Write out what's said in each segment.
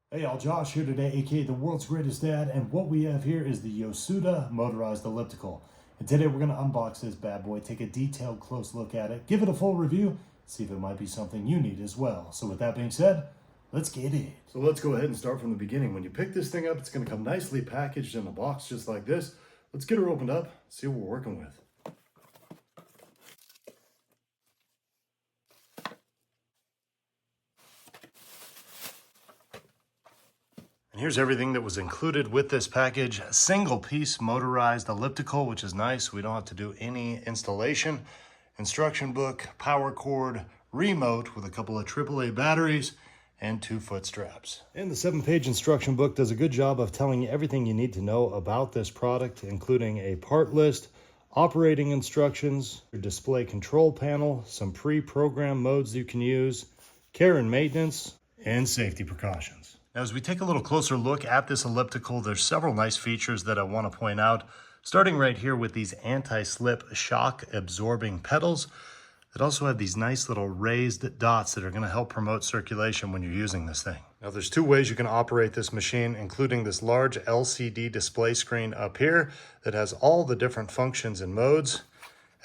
Hey y'all, Josh here today, aka the world's greatest dad, and what we have here is the YOSUDA motorized elliptical. And today we're going to unbox this bad boy, take a detailed close look at it, give it a full review, see if it might be something you need as well. So with that being said, let's get it. So let's go ahead and start from the beginning. When you pick this thing up, it's going to come nicely packaged in a box just like this. Let's get her opened up, see what we're working with. And here's everything that was included with this package. A single piece motorized elliptical, which is nice. We don't have to do any installation. Instruction book, power cord, remote with a couple of AAA batteries, and 2 foot straps. And the 7-page instruction book does a good job of telling you everything you need to know about this product, including a part list, operating instructions, your display control panel, some pre-programmed modes you can use, care and maintenance, and safety precautions. Now, as we take a little closer look at this elliptical, there's several nice features that I want to point out, starting right here with these anti-slip shock absorbing pedals that also have these nice little raised dots that are going to help promote circulation when you're using this thing. Now, there's 2 ways you can operate this machine, including this large LCD display screen up here that has all the different functions and modes,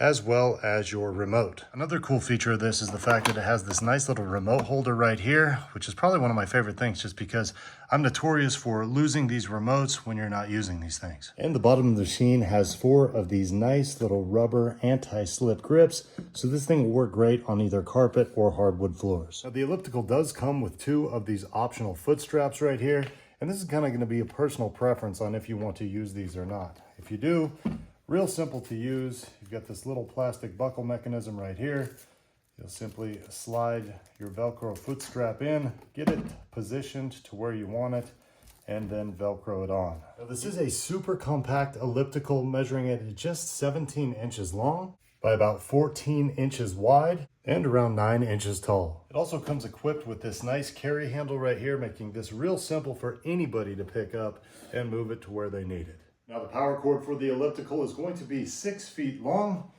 as well as your remote. Another cool feature of this is the fact that it has this nice little remote holder right here, which is probably one of my favorite things just because I'm notorious for losing these remotes when you're not using these things. And the bottom of the machine has 4 of these nice little rubber anti-slip grips, so this thing will work great on either carpet or hardwood floors. Now, the elliptical does come with 2 of these optional foot straps right here, and this is kind of going to be a personal preference on if you want to use these or not. If you do, real simple to use. You've got this little plastic buckle mechanism right here. You'll simply slide your Velcro foot strap in, get it positioned to where you want it, and then Velcro it on. Now, this is a super compact elliptical, measuring it at just 17 inches long by about 14 inches wide and around 9 inches tall. It also comes equipped with this nice carry handle right here, making this real simple for anybody to pick up and move it to where they need it. Now, the power cord for the elliptical is going to be 6 feet long,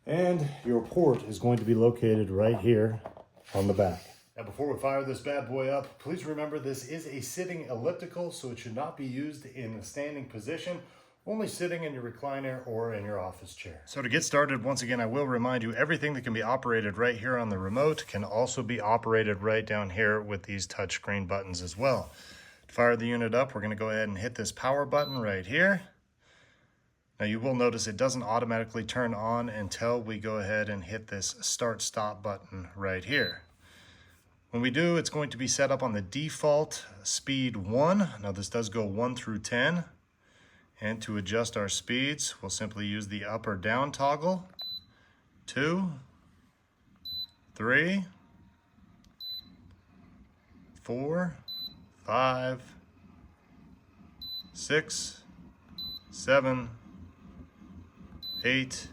and your port is going to be located right here on the back. Now, before we fire this bad boy up, please remember this is a sitting elliptical, so it should not be used in a standing position, only sitting in your recliner or in your office chair. So to get started, once again, I will remind you, everything that can be operated right here on the remote can also be operated right down here with these touchscreen buttons as well. To fire the unit up, we're going to go ahead and hit this power button right here. Now, you will notice it doesn't automatically turn on until we go ahead and hit this start-stop button right here. When we do, it's going to be set up on the default speed 1. Now, this does go 1 through 10. And to adjust our speeds, we'll simply use the up or down toggle. 2, 3, 4, 5, 6, 7, 8,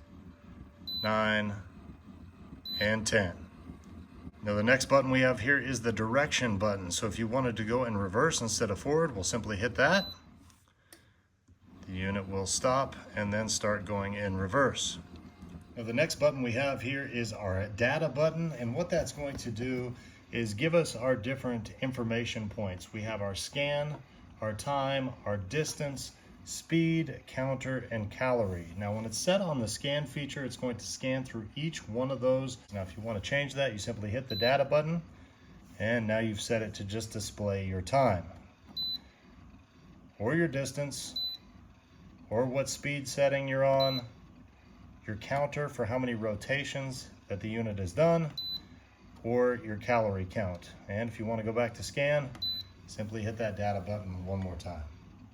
9, and 10. Now, the next button we have here is the direction button. So if you wanted to go in reverse instead of forward, we'll simply hit that. The unit will stop and then start going in reverse. Now, the next button we have here is our data button, and what that's going to do is give us our different information points. We have our scan, our time, our distance, speed, counter, and calorie. Now, when it's set on the scan feature, it's going to scan through each one of those. Now, if you want to change that, you simply hit the data button, and now you've set it to just display your time or your distance or what speed setting you're on, your counter for how many rotations that the unit has done, or your calorie count. And if you want to go back to scan, simply hit that data button one more time.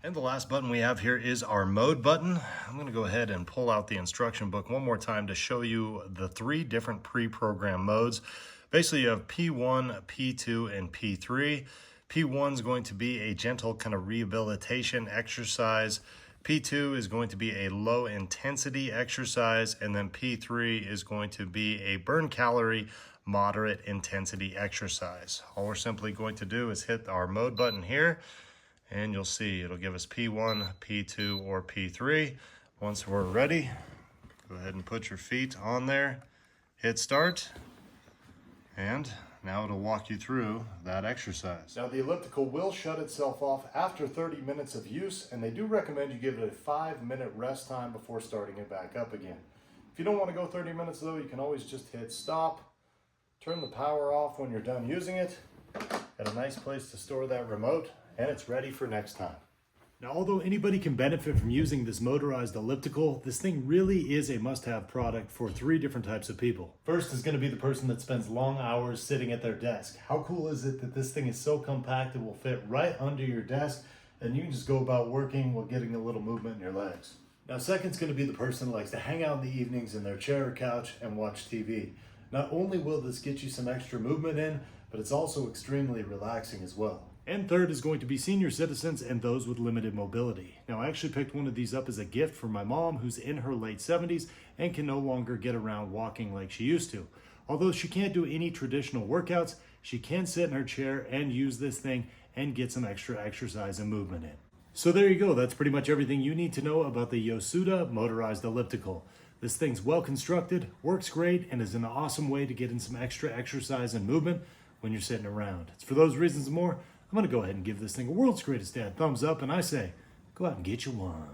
And the last button we have here is our mode button. I'm going to go ahead and pull out the instruction book one more time to show you the 3 different pre-programmed modes. Basically, you have P1, P2, and P3. P1 is going to be a gentle kind of rehabilitation exercise. P2 is going to be a low intensity exercise, and then P3 is going to be a burn calorie moderate intensity exercise. All we're simply going to do is hit our mode button here, and you'll see it'll give us P1, P2, or P3. Once we're ready, go ahead and put your feet on there, hit start, and Now it'll walk you through that exercise. Now the elliptical will shut itself off after 30 minutes of use, and they do recommend you give it a 5-minute rest time before starting it back up again. If you don't want to go 30 minutes though, you can always just hit stop, turn the power off when you're done using it, got a nice place to store that remote, and it's ready for next time. Now, although anybody can benefit from using this motorized elliptical, this thing really is a must-have product for 3 different types of people. First is going to be the person that spends long hours sitting at their desk. How cool is it that this thing is so compact it will fit right under your desk, and you can just go about working while getting a little movement in your legs. Now, second is going to be the person that likes to hang out in the evenings in their chair or couch and watch TV. Not only will this get you some extra movement in, but it's also extremely relaxing as well. And third is going to be senior citizens and those with limited mobility. Now, I actually picked one of these up as a gift for my mom, who's in her late 70s and can no longer get around walking like she used to. Although she can't do any traditional workouts, she can sit in her chair and use this thing and get some extra exercise and movement in. So there you go. That's pretty much everything you need to know about the YOSUDA motorized elliptical. This thing's well constructed, works great, and is an awesome way to get in some extra exercise and movement when you're sitting around. It's for those reasons and more. I'm going to go ahead and give this thing a world's greatest dad thumbs up, and I say, go out and get you one.